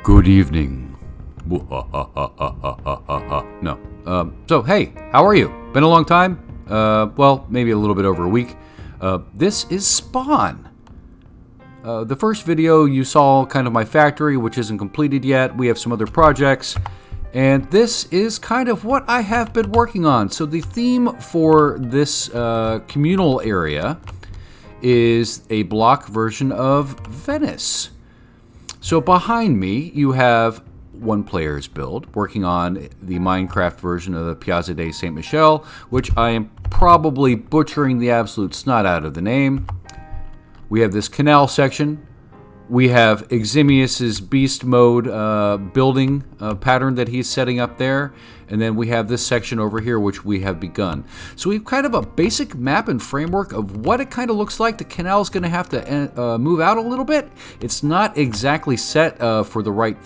Good evening. No. So, hey, how are you? Been a long time? Well, maybe a little bit over a week. This is Spawn. The first video you saw kind of my factory, which isn't completed yet. We have some other projects. And this is kind of what I have been working on. So the theme for this communal area is a block version of Venice. So behind me, you have one player's build working on the Minecraft version of the Piazza de Saint Michel, which I am probably butchering the absolute snot out of the name. We have this canal section. We have Eximius's beast mode building pattern that he's setting up there. And then we have this section over here, which we have begun. So we've kind of a basic map and framework of what it kind of looks like. The canal is going to have to move out a little bit. It's not exactly set for the right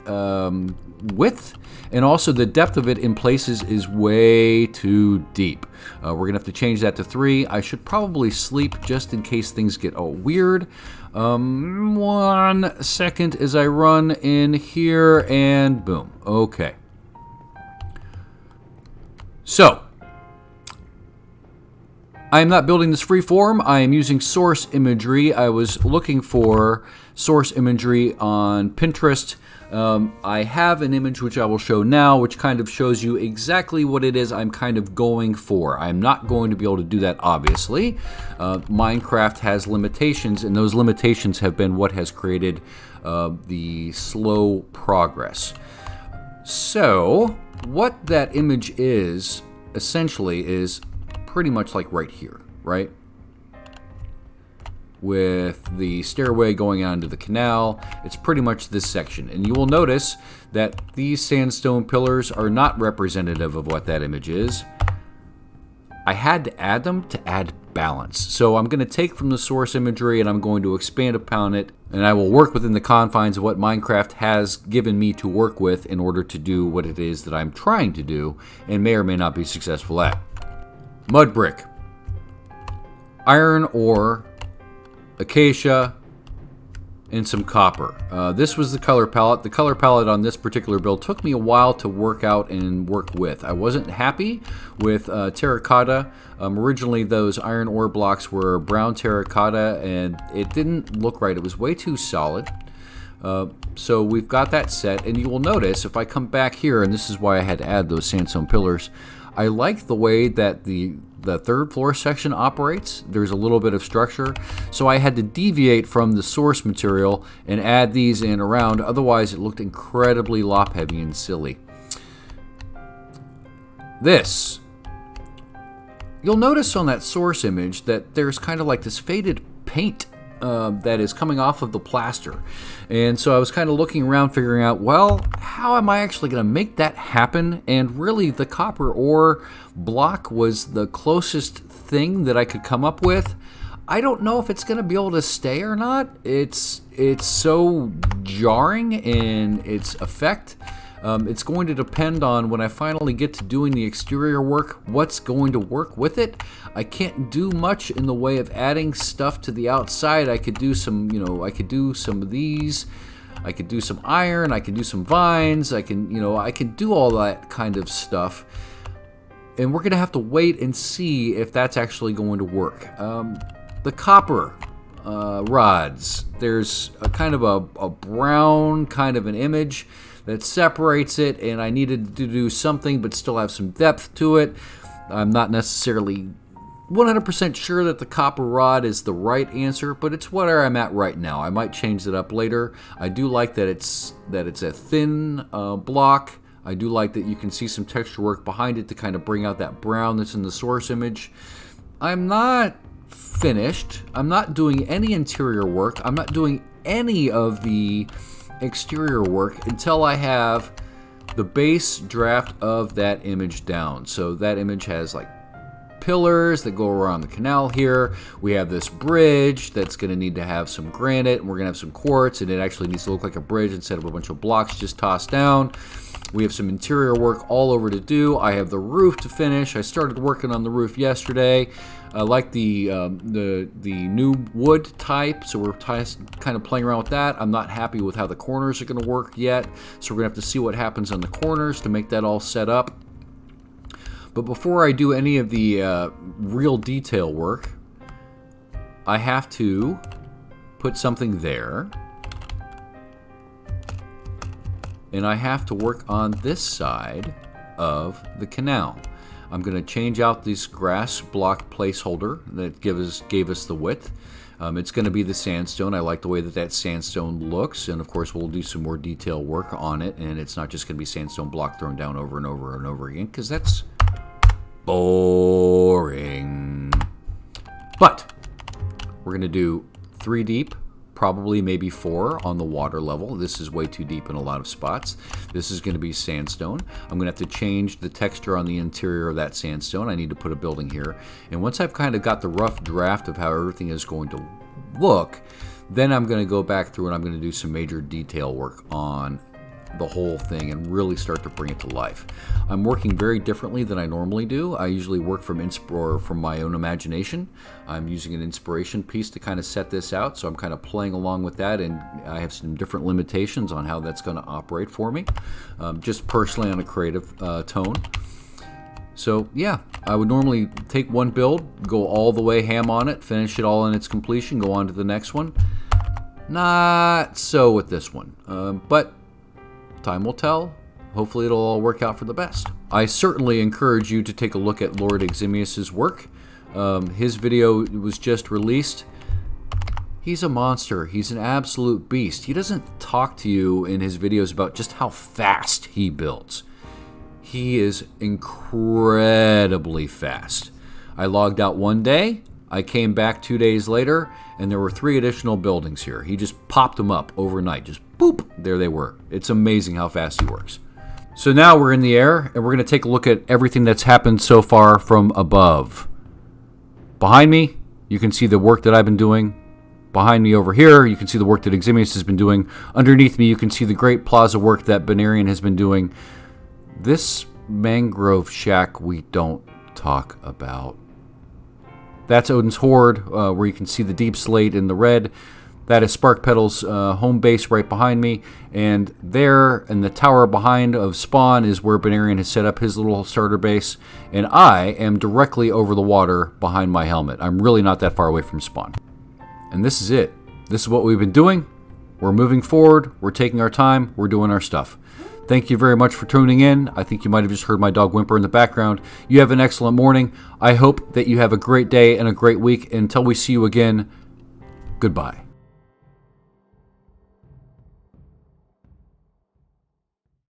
width. And also the depth of it in places is way too deep. We're going to have to change that to 3. I should probably sleep just in case things get all weird. 1 second as I run in here and boom. Okay. So, I am not building this freeform. I am using source imagery. I was looking for source imagery on Pinterest. I have an image which I will show now, which kind of shows you exactly what it is I'm kind of going for. I'm not going to be able to do that, obviously. Minecraft has limitations, and those limitations have been what has created the slow progress. So, what that image is, essentially, is pretty much like right here, right? With the stairway going on to the canal, it's pretty much this section. And you will notice that these sandstone pillars are not representative of what that image is. I had to add them to add balance. So I'm going to take from the source imagery and I'm going to expand upon it, and I will work within the confines of what Minecraft has given me to work with in order to do what it is that I'm trying to do and may or may not be successful at. Mud brick, iron ore, acacia, and some copper. This was the color palette. The color palette on this particular build took me a while to work out and work with. I wasn't happy with terracotta. Originally those iron ore blocks were brown terracotta and it didn't look right. It was way too solid. So we've got that set, and you will notice if I come back here, and this is why I had to add those sandstone pillars, I like the way that the third floor section operates. There's a little bit of structure, so I had to deviate from the source material and add these in around, otherwise it looked incredibly lop heavy and silly. This, you'll notice on that source image that there's kind of like this faded paint that is coming off of the plaster. And so I was kind of looking around figuring out, well, how am I actually going to make that happen? And really the copper ore block was the closest thing that I could come up with. I don't know if it's going to be able to stay or not. It's so jarring in its effect. It's going to depend on when I finally get to doing the exterior work, what's going to work with it. I can't do much in the way of adding stuff to the outside. I could do some, I could do some of these. I could do some iron. I could do some vines. I can do all that kind of stuff. And we're going to have to wait and see if that's actually going to work. The copper rods, there's a kind of a brown kind of an image that separates it, and I needed to do something but still have some depth to it. I'm not necessarily 100% sure that the copper rod is the right answer, but it's where I'm at right now. I might change it up later. I do like that it's a thin block. I do like that you can see some texture work behind it to kind of bring out that brown that's in the source image. I'm not finished. I'm not doing any interior work. I'm not doing any of the exterior work until I have the base draft of that image down. So that image has like pillars that go around the canal here. We have this bridge that's going to need to have some granite, and we're going to have some quartz, and it actually needs to look like a bridge instead of a bunch of blocks just tossed down. We have some interior work all over to do. I have the roof to finish. I started working on the roof yesterday. I like the new wood type, so we're kind of playing around with that. I'm not happy with how the corners are going to work yet, so we're going to have to see what happens on the corners to make that all set up. But before I do any of the real detail work, I have to put something there. And I have to work on this side of the canal. I'm going to change out this grass block placeholder that gave us the width. It's going to be the sandstone. I like the way that sandstone looks, and of course we'll do some more detail work on it, and it's not just going to be sandstone block thrown down over and over and over again, because that's boring. But we're going to do 3 deep, probably maybe 4 on the water level. This is way too deep in a lot of spots. This is going to be sandstone. I'm going to have to change the texture on the interior of that sandstone. I need to put a building here. And once I've kind of got the rough draft of how everything is going to look, then I'm going to go back through and I'm going to do some major detail work on the whole thing and really start to bring it to life. I'm working very differently than I normally do. I usually work from my own imagination. I'm using an inspiration piece to kind of set this out, so I'm kind of playing along with that, and I have some different limitations on how that's going to operate for me, just personally on a creative tone. So yeah, I would normally take one build, go all the way ham on it, finish it all in its completion, go on to the next one. Not so with this one, but time will tell. Hopefully it'll all work out for the best. I certainly encourage you to take a look at Lord Eximius's work. His video was just released. He's a monster. He's an absolute beast. He doesn't talk to you in his videos about just how fast he builds. He is incredibly fast. I logged out one day. I came back 2 days later, and there were 3 additional buildings here. He just popped them up overnight. Just boop, there they were. It's amazing how fast he works. So now we're in the air, and we're going to take a look at everything that's happened so far from above. Behind me, you can see the work that I've been doing. Behind me over here, you can see the work that Eximius has been doing. Underneath me, you can see the great plaza work that Benarian has been doing. This mangrove shack we don't talk about. That's Odin's Hoard, where you can see the deep slate in the red. That is Spark Pedal's home base right behind me. And there in the tower behind of Spawn is where Benarian has set up his little starter base. And I am directly over the water behind my helmet. I'm really not that far away from Spawn. And this is it. This is what we've been doing. We're moving forward. We're taking our time. We're doing our stuff. Thank you very much for tuning in. I think you might have just heard my dog whimper in the background. You have an excellent morning. I hope that you have a great day and a great week. Until we see you again, goodbye.